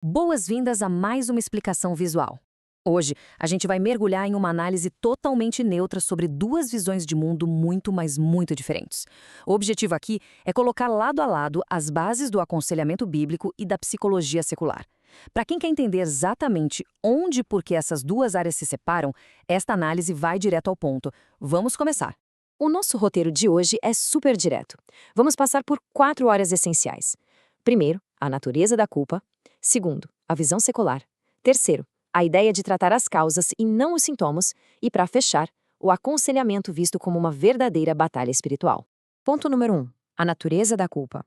Boas-vindas a mais uma explicação visual. Hoje, a gente vai mergulhar em uma análise totalmente neutra sobre duas visões de mundo muito, mas muito diferentes. O objetivo aqui é colocar lado a lado as bases do aconselhamento bíblico e da psicologia secular. Para quem quer entender exatamente onde e por que essas duas áreas se separam, esta análise vai direto ao ponto. Vamos começar. O nosso roteiro de hoje é super direto. Vamos passar por 4 áreas essenciais. Primeiro, a natureza da culpa. Segundo, a visão secular. Terceiro, a ideia de tratar as causas e não os sintomas. E, para fechar, o aconselhamento visto como uma verdadeira batalha espiritual. Ponto número 1. A natureza da culpa.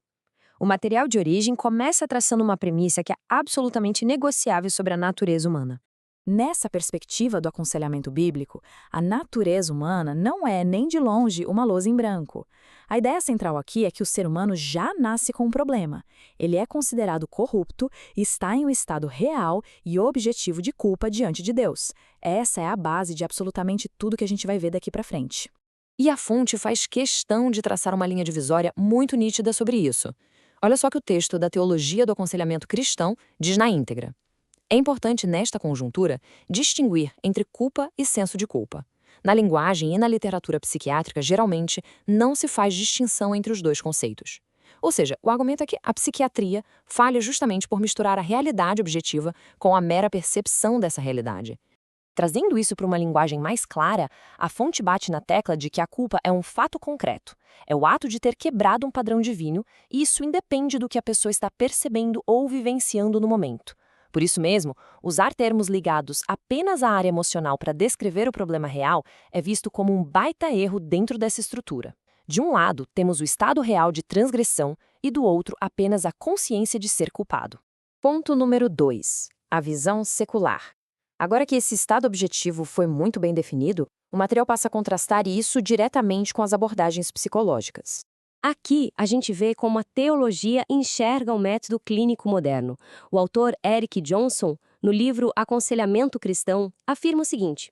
O material de origem começa traçando uma premissa que é absolutamente negociável sobre a natureza humana. Nessa perspectiva do aconselhamento bíblico, a natureza humana não é, nem de longe, uma lousa em branco. A ideia central aqui é que o ser humano já nasce com um problema. Ele é considerado corrupto e está em um estado real e objetivo de culpa diante de Deus. Essa é a base de absolutamente tudo que a gente vai ver daqui para frente. E a fonte faz questão de traçar uma linha divisória muito nítida sobre isso. Olha só que o texto da Teologia do Aconselhamento Cristão diz na íntegra. É importante, nesta conjuntura, distinguir entre culpa e senso de culpa. Na linguagem e na literatura psiquiátrica, geralmente, não se faz distinção entre os dois conceitos. Ou seja, o argumento é que a psiquiatria falha justamente por misturar a realidade objetiva com a mera percepção dessa realidade. Trazendo isso para uma linguagem mais clara, a fonte bate na tecla de que a culpa é um fato concreto. É o ato de ter quebrado um padrão divino, e isso independe do que a pessoa está percebendo ou vivenciando no momento. Por isso mesmo, usar termos ligados apenas à área emocional para descrever o problema real é visto como um baita erro dentro dessa estrutura. De um lado, temos o estado real de transgressão e do outro apenas a consciência de ser culpado. Ponto número 2. A visão secular. Agora que esse estado objetivo foi muito bem definido, o material passa a contrastar isso diretamente com as abordagens psicológicas. Aqui, a gente vê como a teologia enxerga o método clínico moderno. O autor Eric Johnson, no livro Aconselhamento Cristão, afirma o seguinte: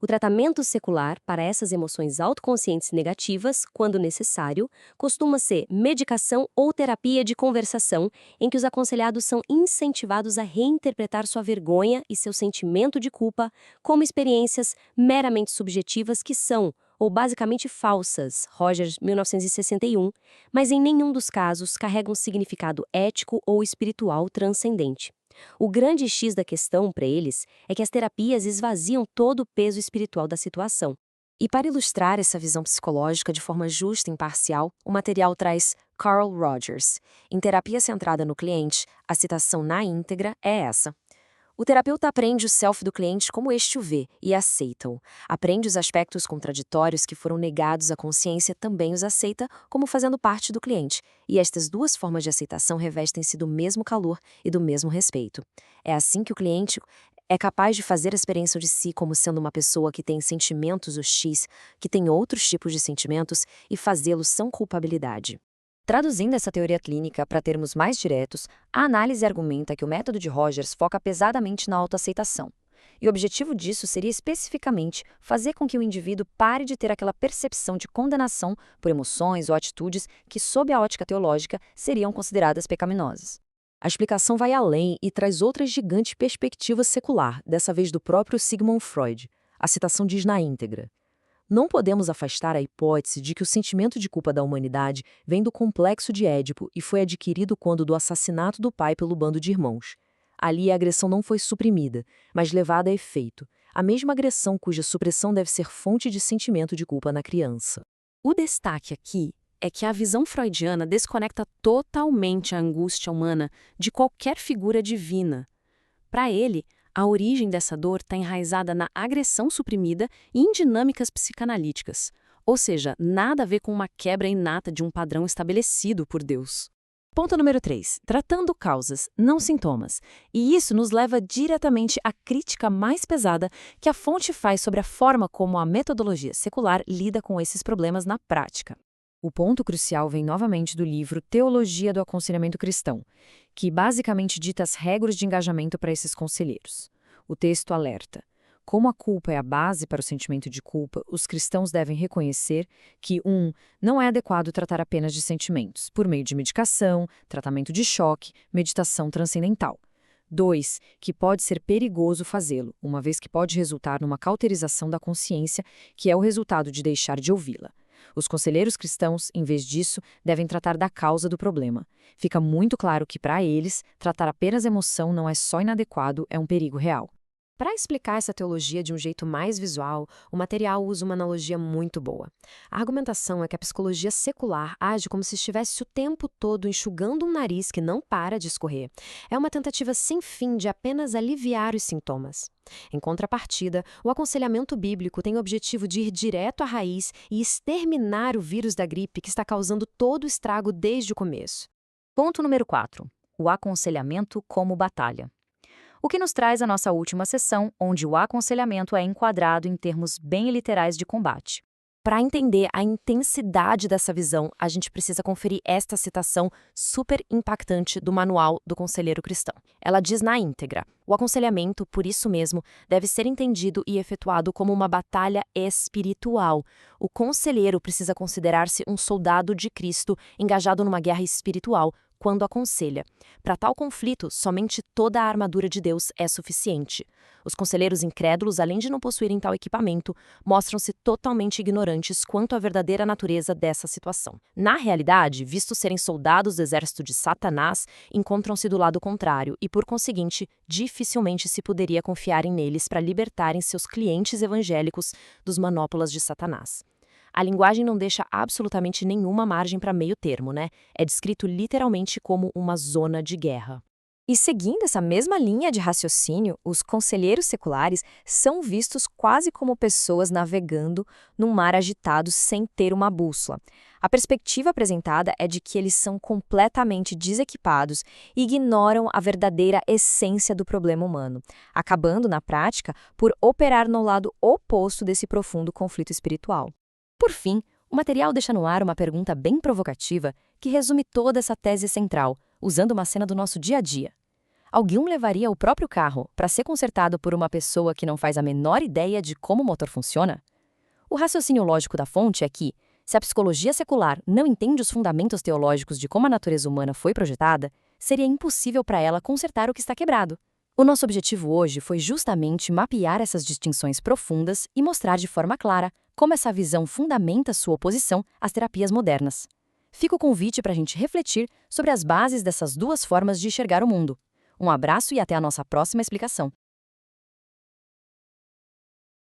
o tratamento secular para essas emoções autoconscientes negativas, quando necessário, costuma ser medicação ou terapia de conversação, em que os aconselhados são incentivados a reinterpretar sua vergonha e seu sentimento de culpa como experiências meramente subjetivas que são, ou basicamente falsas, Rogers, 1961, mas em nenhum dos casos carregam um significado ético ou espiritual transcendente. O grande X da questão para eles é que as terapias esvaziam todo o peso espiritual da situação. E para ilustrar essa visão psicológica de forma justa e imparcial, o material traz Carl Rogers. Em Terapia Centrada no Cliente, a citação na íntegra é essa. O terapeuta aprende o self do cliente como este o vê e aceita-o. Aprende os aspectos contraditórios que foram negados à consciência, também os aceita como fazendo parte do cliente. E estas duas formas de aceitação revestem-se do mesmo calor e do mesmo respeito. É assim que o cliente é capaz de fazer a experiência de si como sendo uma pessoa que tem sentimentos o X, que tem outros tipos de sentimentos, e fazê-los sem culpabilidade. Traduzindo essa teoria clínica para termos mais diretos, a análise argumenta que o método de Rogers foca pesadamente na autoaceitação. E o objetivo disso seria especificamente fazer com que o indivíduo pare de ter aquela percepção de condenação por emoções ou atitudes que, sob a ótica teológica, seriam consideradas pecaminosas. A explicação vai além e traz outra gigante perspectiva secular, dessa vez do próprio Sigmund Freud. A citação diz na íntegra: não podemos afastar a hipótese de que o sentimento de culpa da humanidade vem do complexo de Édipo e foi adquirido quando do assassinato do pai pelo bando de irmãos. Ali a agressão não foi suprimida, mas levada a efeito, a mesma agressão cuja supressão deve ser fonte de sentimento de culpa na criança. O destaque aqui é que a visão freudiana desconecta totalmente a angústia humana de qualquer figura divina. Para ele, a origem dessa dor está enraizada na agressão suprimida e em dinâmicas psicanalíticas, ou seja, nada a ver com uma quebra inata de um padrão estabelecido por Deus. Ponto número 3. Tratando causas, não sintomas. E isso nos leva diretamente à crítica mais pesada que a fonte faz sobre a forma como a metodologia secular lida com esses problemas na prática. O ponto crucial vem novamente do livro Teologia do Aconselhamento Cristão, que basicamente dita as regras de engajamento para esses conselheiros. O texto alerta: como a culpa é a base para o sentimento de culpa, os cristãos devem reconhecer que, não é adequado tratar apenas de sentimentos, por meio de medicação, tratamento de choque, meditação transcendental. 2. Que pode ser perigoso fazê-lo, uma vez que pode resultar numa cauterização da consciência, que é o resultado de deixar de ouvi-la. Os conselheiros cristãos, em vez disso, devem tratar da causa do problema. Fica muito claro que, para eles, tratar apenas a emoção não é só inadequado, é um perigo real. Para explicar essa teologia de um jeito mais visual, o material usa uma analogia muito boa. A argumentação é que a psicologia secular age como se estivesse o tempo todo enxugando um nariz que não para de escorrer. É uma tentativa sem fim de apenas aliviar os sintomas. Em contrapartida, o aconselhamento bíblico tem o objetivo de ir direto à raiz e exterminar o vírus da gripe que está causando todo o estrago desde o começo. Ponto número 4. O aconselhamento como batalha. O que nos traz à nossa última sessão, onde o aconselhamento é enquadrado em termos bem literais de combate. Para entender a intensidade dessa visão, a gente precisa conferir esta citação super impactante do Manual do Conselheiro Cristão. Ela diz na íntegra: o aconselhamento, por isso mesmo, deve ser entendido e efetuado como uma batalha espiritual. O conselheiro precisa considerar-se um soldado de Cristo engajado numa guerra espiritual, quando aconselha. Para tal conflito, somente toda a armadura de Deus é suficiente. Os conselheiros incrédulos, além de não possuírem tal equipamento, mostram-se totalmente ignorantes quanto à verdadeira natureza dessa situação. Na realidade, vistos serem soldados do exército de Satanás, encontram-se do lado contrário e, por conseguinte, dificilmente se poderia confiarem neles para libertarem seus clientes evangélicos dos manópolas de Satanás. A linguagem não deixa absolutamente nenhuma margem para meio termo, né? É descrito literalmente como uma zona de guerra. E seguindo essa mesma linha de raciocínio, os conselheiros seculares são vistos quase como pessoas navegando num mar agitado sem ter uma bússola. A perspectiva apresentada é de que eles são completamente desequipados e ignoram a verdadeira essência do problema humano, acabando, na prática, por operar no lado oposto desse profundo conflito espiritual. Por fim, o material deixa no ar uma pergunta bem provocativa que resume toda essa tese central, usando uma cena do nosso dia a dia. Alguém levaria o próprio carro para ser consertado por uma pessoa que não faz a menor ideia de como o motor funciona? O raciocínio lógico da fonte é que, se a psicologia secular não entende os fundamentos teológicos de como a natureza humana foi projetada, seria impossível para ela consertar o que está quebrado. O nosso objetivo hoje foi justamente mapear essas distinções profundas e mostrar de forma clara como essa visão fundamenta sua oposição às terapias modernas. Fica o convite para a gente refletir sobre as bases dessas duas formas de enxergar o mundo. Um abraço e até a nossa próxima explicação.